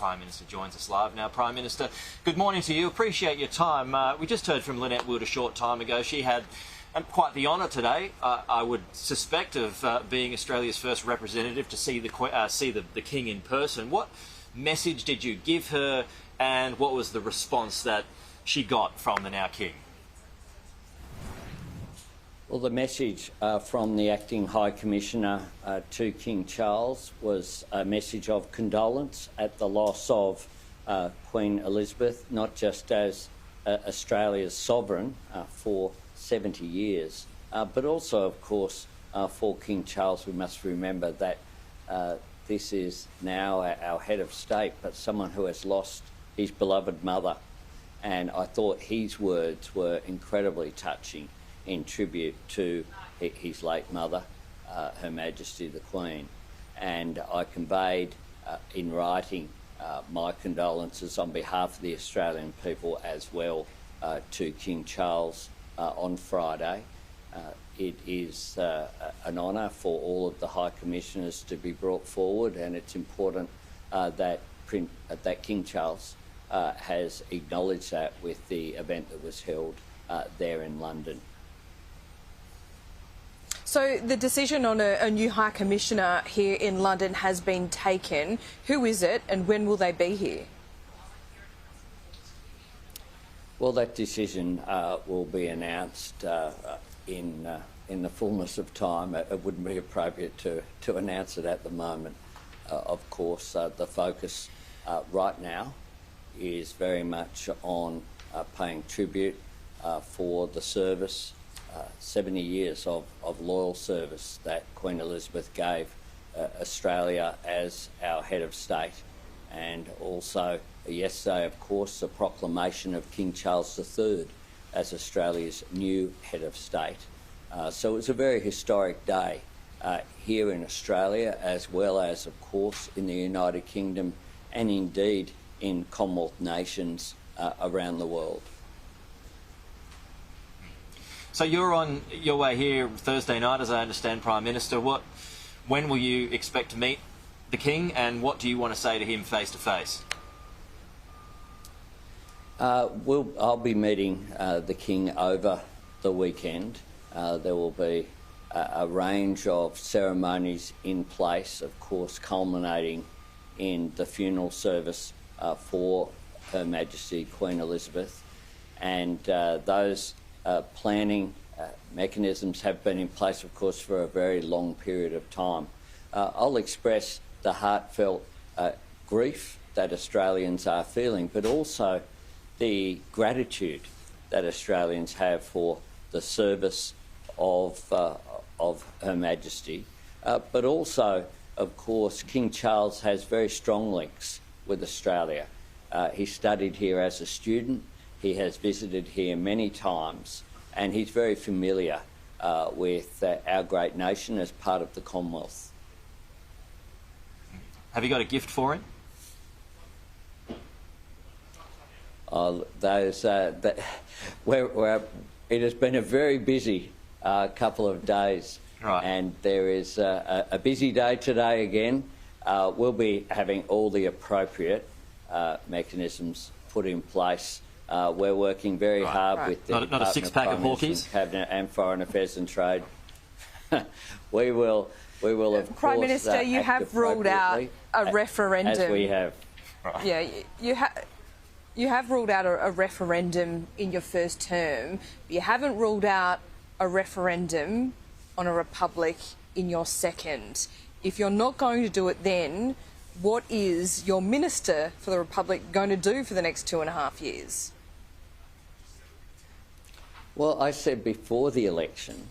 Prime Minister joins us live now. Prime Minister, good morning to you. Appreciate your time. We just heard from Lynette Wood a short time ago. She had quite the honour today, I would suspect, of being Australia's first representative to see the King in person. What message did you give her, and what was the response that she got from the now King? Well, the message from the Acting High Commissioner to King Charles was a message of condolence at the loss of Queen Elizabeth, not just as Australia's sovereign for 70 years, but also, of course, for King Charles. We must remember that this is now our head of state, but someone who has lost his beloved mother. And I thought his words were incredibly touching in tribute to his late mother, Her Majesty the Queen. And I conveyed in writing my condolences on behalf of the Australian people as well to King Charles on Friday. It is an honour for all of the High Commissioners to be brought forward, and it's important that King Charles has acknowledged that with the event that was held there in London. So the decision on a new High Commissioner here in London has been taken. Who is it, and when will they be here? Well, that decision will be announced in the fullness of time. It wouldn't be appropriate to announce it at the moment. Of course, the focus right now is very much on paying tribute for the service, 70 years of loyal service that Queen Elizabeth gave Australia as our head of state, and also yesterday, of course, the proclamation of King Charles III as Australia's new head of state. So it's a very historic day here in Australia, as well as, of course, in the United Kingdom and indeed in Commonwealth nations around the world. So you're on your way here Thursday night, as I understand, Prime Minister. When will you expect to meet the King, and what do you want to say to him face to face? I'll be meeting the King over the weekend. There will be a range of ceremonies in place, of course, culminating in the funeral service for Her Majesty Queen Elizabeth, and those planning mechanisms have been in place, of course, for a very long period of time. I'll express the heartfelt grief that Australians are feeling, but also the gratitude that Australians have for the service of Her Majesty. But also, of course, King Charles has very strong links with Australia. He studied here as a student. He has visited here many times, and he's very familiar with our great nation as part of the Commonwealth. Have you got a gift for him? It has been a very busy couple of days, right, and there is a busy day today again. We'll be having all the appropriate mechanisms put in place. We're working very hard with the not a six-pack of Hawkeys, Cabinet and Foreign Affairs and Trade. we will of course. Prime Minister, you have ruled out a referendum. As we have. Right. Yeah, you have ruled out a referendum in your first term, but you haven't ruled out a referendum on a republic in your second. If you're not going to do it then, what is your Minister for the Republic going to do for the next 2.5 years? Well, I said before the election,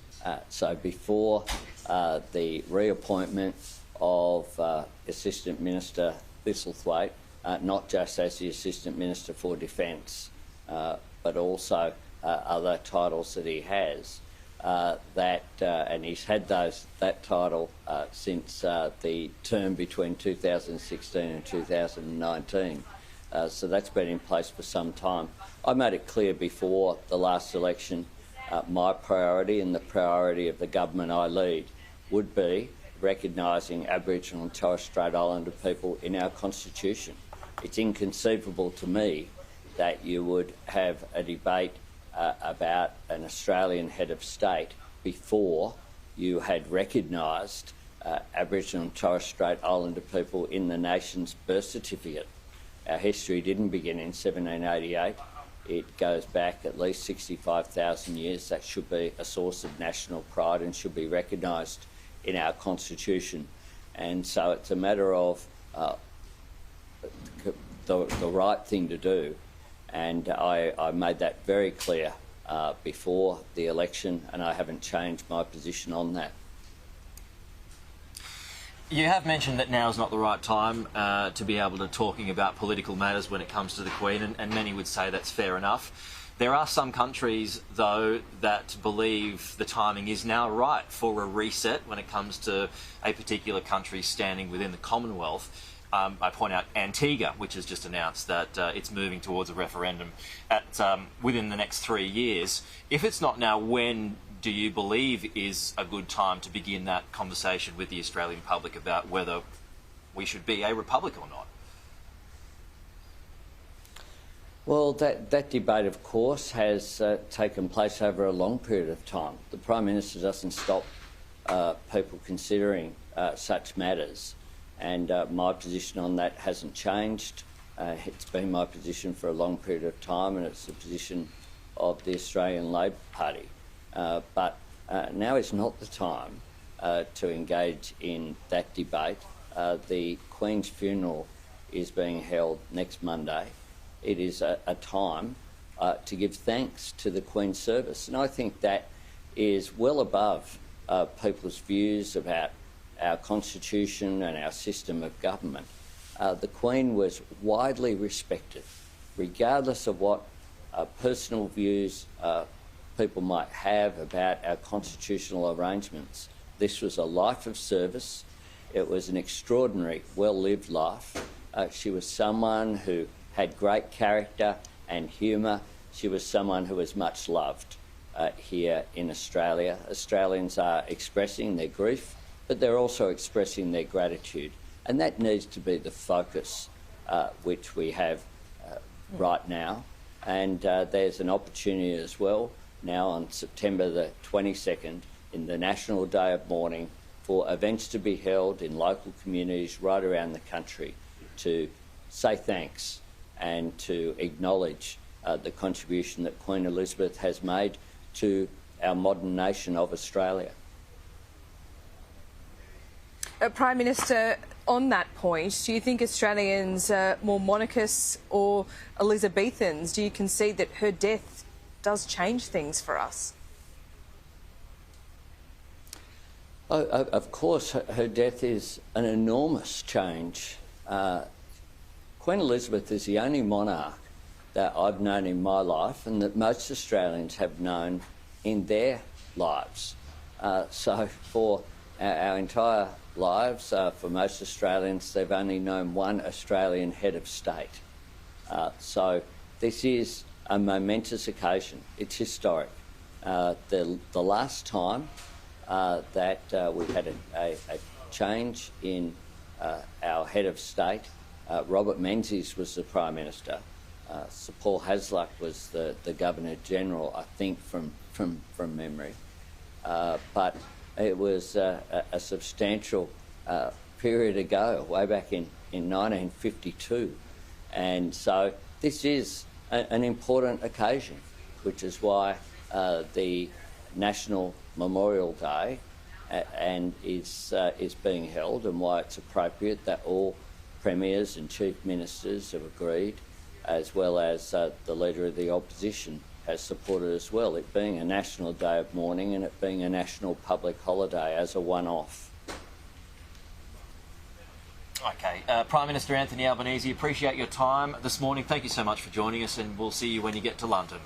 so before the reappointment of Assistant Minister Thistlethwaite, not just as the Assistant Minister for Defence, but also other titles that he has, and he's had that title since the term between 2016 and 2019. So that's been in place for some time. I made it clear before the last election, my priority and the priority of the government I lead would be recognising Aboriginal and Torres Strait Islander people in our Constitution. It's inconceivable to me that you would have a debate about an Australian head of state before you had recognised Aboriginal and Torres Strait Islander people in the nation's birth certificate. Our history didn't begin in 1788. It goes back at least 65,000 years. That should be a source of national pride and should be recognised in our constitution. And so it's a matter of the right thing to do. And I made that very clear before the election, and I haven't changed my position on that. You have mentioned that now is not the right time to be able to talking about political matters when it comes to the Queen, and many would say that's fair enough. There are some countries, though, that believe the timing is now right for a reset when it comes to a particular country standing within the Commonwealth. I point out Antigua, which has just announced that it's moving towards a referendum within the next 3 years. If it's not now, when do you believe is a good time to begin that conversation with the Australian public about whether we should be a republic or not? Well, that debate, of course, has taken place over a long period of time. The Prime Minister doesn't stop people considering such matters, and my position on that hasn't changed. It's been my position for a long period of time, and it's the position of the Australian Labor Party. But now is not the time to engage in that debate. The Queen's funeral is being held next Monday. It is a time to give thanks to the Queen's service, and I think that is well above people's views about our constitution and our system of government. The Queen was widely respected, regardless of what personal views people might have about our constitutional arrangements. This was a life of service. It was an extraordinary, well-lived life. She was someone who had great character and humour. She was someone who was much loved here in Australia. Australians are expressing their grief, but they're also expressing their gratitude. And that needs to be the focus which we have right now. And there's an opportunity as well now on September the 22nd in the National Day of Mourning for events to be held in local communities right around the country to say thanks and to acknowledge the contribution that Queen Elizabeth has made to our modern nation of Australia. Prime Minister, on that point, do you think Australians are more monarchists or Elizabethans? Do you concede that her death does change things for us? Of course, her death is an enormous change. Queen Elizabeth is the only monarch that I've known in my life and that most Australians have known in their lives. So for our entire lives, for most Australians, they've only known one Australian head of state. So this is a momentous occasion. It's historic. The last time that we had a change in our head of state, Robert Menzies was the Prime Minister. Sir Paul Hasluck was the Governor-General, I think, from memory. But it was a substantial period ago, way back in 1952. And so this is an important occasion, which is why the National Memorial Day is being held, and why it's appropriate that all premiers and chief ministers have agreed, as well as the Leader of the Opposition has supported as well, it being a National Day of Mourning and it being a national public holiday as a one-off. Okay. Prime Minister Anthony Albanese, appreciate your time this morning. Thank you so much for joining us, and we'll see you when you get to London.